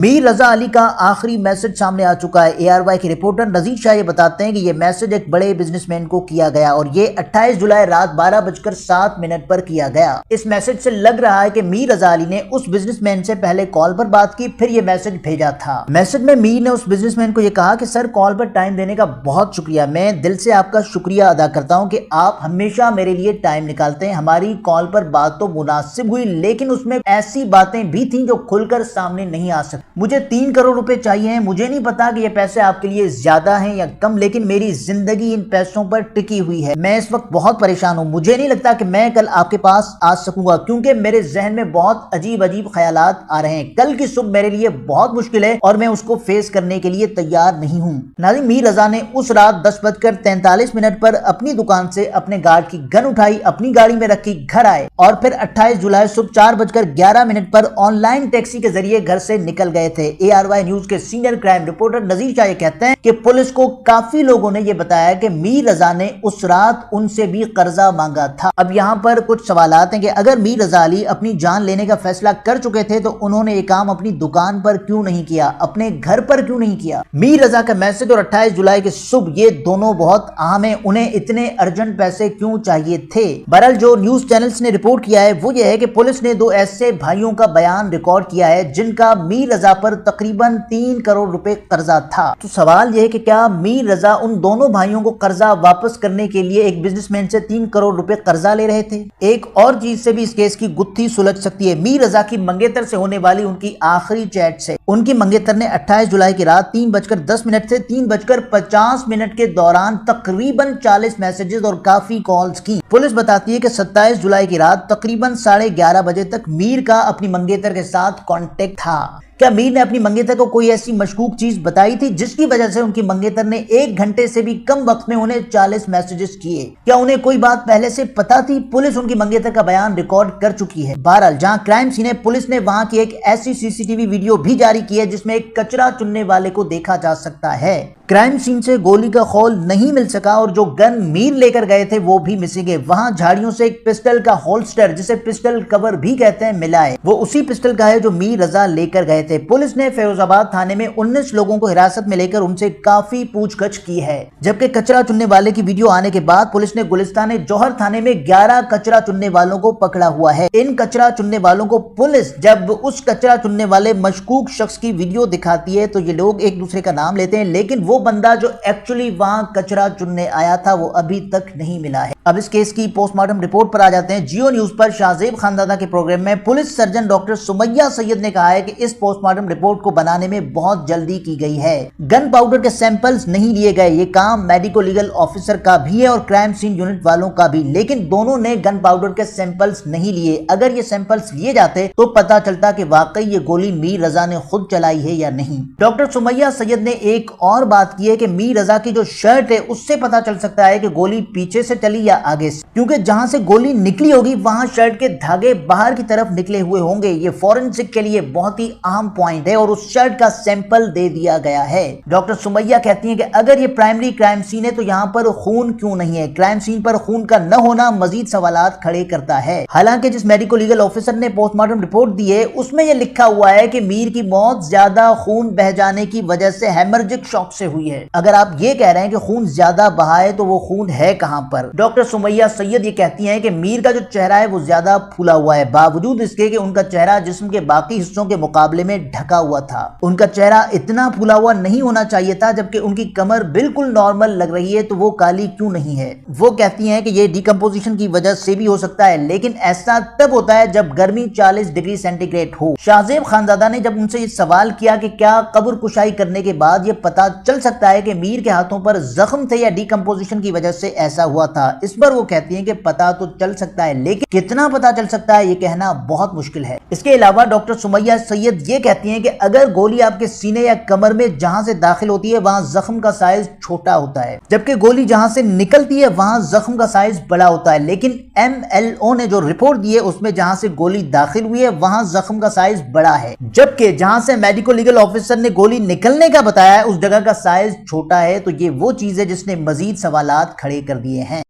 मीर रजा अली का आखिरी मैसेज सामने आ चुका है। ARY के रिपोर्टर नजीर शाह ये बताते हैं कि ये मैसेज एक बड़े बिजनेसमैन को किया गया और ये 28 जुलाई रात 12:07 पर किया गया। इस मैसेज से लग रहा है कि मीर रजा अली ने उस बिजनेसमैन से पहले कॉल पर बात की, फिर ये मैसेज भेजा था। मैसेज में मीर ने उस बिजनेसमैन को ये कहा कि सर, कॉल पर टाइम देने का बहुत शुक्रिया, मैं दिल से आपका शुक्रिया अदा करता हूँ कि आप हमेशा मेरे लिए टाइम निकालते हैं। हमारी कॉल पर बात तो मुनासिब हुई, लेकिन उसमें ऐसी बातें भी थी जो खुलकर सामने नहीं आ सकती। मुझे 3 करोड़ रुपए चाहिए हैं। मुझे नहीं पता कि ये पैसे आपके लिए ज्यादा हैं या कम, लेकिन मेरी जिंदगी इन पैसों पर टिकी हुई है। मैं इस वक्त बहुत परेशान हूँ। मुझे नहीं लगता कि मैं कल आपके पास आ सकूंगा, क्योंकि मेरे जहन में बहुत अजीब अजीब ख्यालात आ रहे हैं। कल की सुबह मेरे लिए बहुत मुश्किल है और मैं उसको फेस करने के लिए तैयार नहीं हूँ। नाज़रीन, मीर रजा ने उस रात 10:43 पर अपनी दुकान से अपने गार्ड की गन उठाई, अपनी गाड़ी में रखी, घर आए और फिर 28 जुलाई सुबह 4:11 पर ऑनलाइन टैक्सी के जरिए घर से निकल गए थे। ARY न्यूज के सीनियर क्राइम रिपोर्टर नजीर शाह कहते हैं कि पुलिस को काफी लोगों ने यह बताया कि मीर रजा ने उस रात उनसे भी कर्जा मांगा था। अब यहाँ पर कुछ सवालात हैं कि अगर मीर रजा अली अपनी जान लेने का फैसला कर चुके थे तो उन्होंने ये काम अपनी दुकान पर क्यों नहीं किया, अपने घर पर क्यों नहीं किया। मीर रजा का मैसेज और 28 जुलाई की सुबह, ये दोनों बहुत अहम है। उन्हें इतने अर्जेंट पैसे क्यों चाहिए थे। बहरहाल जो न्यूज चैनल्स ने रिपोर्ट किया है वो ये है कि पुलिस ने 2 ऐसे भाइयों का बयान रिकॉर्ड किया है जिनका मीर रजा पर तकरीबन 3 करोड़ रुपए कर्जा था। तो सवाल यह है कि क्या मीर रजा उन दोनों भाइयों को कर्जा वापस करने के लिए एक बिजनेसमैन से 3 करोड़ रुपए कर्जा ले रहे थे। एक और चीज से भी इस केस की गुत्थी सुलझ सकती है। मीर रजा की मंगेतर से होने वाली उनकी आखिरी चैट से। उनकी मंगेतर ने 28 जुलाई की रात 3:10 से 3:50 के दौरान तकरीबन 40 मैसेजेस और काफी कॉल्स की। पुलिस बताती है कि 27 जुलाई की रात तकरीबन 11:30 बजे तक मीर का अपनी मंगेतर के साथ कांटेक्ट था। क्या मीर ने अपनी मंगेतर को कोई ऐसी मशकूक चीज बताई थी जिसकी वजह से उनकी मंगेतर ने 1 घंटे से भी कम वक्त में उन्हें 40 मैसेजेस किए? क्या उन्हें कोई बात पहले से पता थी? पुलिस उनकी मंगेतर का बयान रिकॉर्ड कर चुकी है। बहरहाल जहां क्राइम सीन है, पुलिस ने वहां की एक ऐसी CCTV वीडियो भी जारी की है जिसमें एक कचरा चुनने वाले को देखा जा सकता है। क्राइम सीन से गोली का खौल नहीं मिल सका और जो गन मीर लेकर गए थे वो भी मिसिंग है। वहां झाड़ियों से एक पिस्टल का होल्स्टर, जिसे पिस्टल कवर भी कहते हैं, मिला है। वो उसी पिस्टल का है जो मीर रजा लेकर गए थे। पुलिस ने फैरोजाबाद थाने में 19 लोगों को हिरासत में लेकर उनसे काफी पूछगछ की है। जबकि कचरा चुनने वाले की वीडियो आने के बाद पुलिस ने गुलिस्तान जौहर थाने में 11 कचरा चुनने वालों को पकड़ा हुआ है। इन कचरा चुनने वालों को पुलिस जब उस कचरा चुनने वाले मशकूक शख्स की वीडियो दिखाती है तो ये लोग एक दूसरे का नाम लेते हैं, लेकिन वो बंदा जो एक्चुअली वहां कचरा चुनने आया था वो अभी तक नहीं मिला है। अब इस केस की पोस्टमार्टम रिपोर्ट पर आ जाते हैं। जियो न्यूज पर शाहजेब खानदादा के प्रोग्राम में police surgeon doctor Sumaiya Syed ने कहा है कि इस पोस्टमार्टम रिपोर्ट को बनाने में बहुत जल्दी की गई है। गन पाउडर के सैंपल्स नहीं लिए गए। ये काम मेडिको लीगल ऑफिसर का भी है और क्राइम सीन यूनिट वालों का भी, लेकिन दोनों ने गन पाउडर के सैंपल्स नहीं लिए। अगर ये सैंपल्स लिए जाते तो पता चलता कि वाकई ये गोली मीर रजा ने खुद चलाई है या नहीं। डॉक्टर सुमैया सैयद ने एक और बात की है कि मीर रजा की जो शर्ट है उससे पता चल सकता है कि गोली पीछे से चली या आगे से, क्योंकि जहां से गोली निकली होगी वहां शर्ट के धागे बाहर की तरफ निकले हुए होंगे। ये फॉरेंसिक के लिए बहुत ही अहम पॉइंट है और उस शर्ट का सैंपल दे दिया गया है। डॉक्टर सुमैया कहती हैं कि अगर ये प्राइमरी क्राइम सीन है तो यहाँ पर खून क्यों नहीं है? क्राइम सीन पर खून का न होना मजीद सवालात खड़े करता है। हालांकि जिस मेडिको लीगल ऑफिसर ने पोस्टमार्टम रिपोर्ट दी है उसमें यह लिखा हुआ है कि मीर की मौत ज्यादा खून बह जाने की वजह से हेमरेजिक शॉक से हुई है। अगर आप ये कह रहे हैं कि खून ज्यादा बहा है तो वो खून है कहां पर? डॉक्टर सुमैया सैयद ये कहती हैं कि मीर का जो चेहरा है वो ज्यादा फूला हुआ है, बावजूद इसके कि उनका चेहरा जिस्म के बाकी हिस्सों के मुकाबले में ढका हुआ था। उनका चेहरा इतना फूला हुआ नहीं होना चाहिए था, जबकि उनकी कमर बिल्कुल नॉर्मल लग रही है, तो वो काली क्यों नहीं है? वो कहती हैं कि ये डिकम्पोजिशन की वजह से भी हो सकता है, लेकिन ऐसा तब होता है जब गर्मी 40 डिग्री सेंटीग्रेड हो। शाहजेब खानदादा ने जब उनसे ये सवाल किया कि क्या कब्र कुशाई करने के बाद ये पता चल सकता है कि मीर के हाथों पर जख्म थे या डिकम्पोजिशन की वजह से ऐसा हुआ था, इस पर वो कहती हैं कि पता तो चल सकता है, लेकिन कितना पता चल सकता है ये कहना बहुत मुश्किल है। इसके अलावा डॉक्टर सुमैया सैयद ये कहती हैं कि अगर गोली आपके सीने या कमर में जहां से दाखिल होती है वहां जख्म का साइज छोटा होता है, जबकि गोली जहां से निकलती है वहां जख्म का साइज बड़ा होता है। लेकिन MLO ने जो रिपोर्ट दी है उसमें जहां से गोली दाखिल हुई है वहां जख्म का साइज बड़ा है, जबकि जहां से मेडिको लीगल ऑफिसर ने गोली निकलने का बताया है उस जगह का साइज छोटा है। तो ये वो चीज है जिसने मजीद सवालात खड़े कर दिए हैं।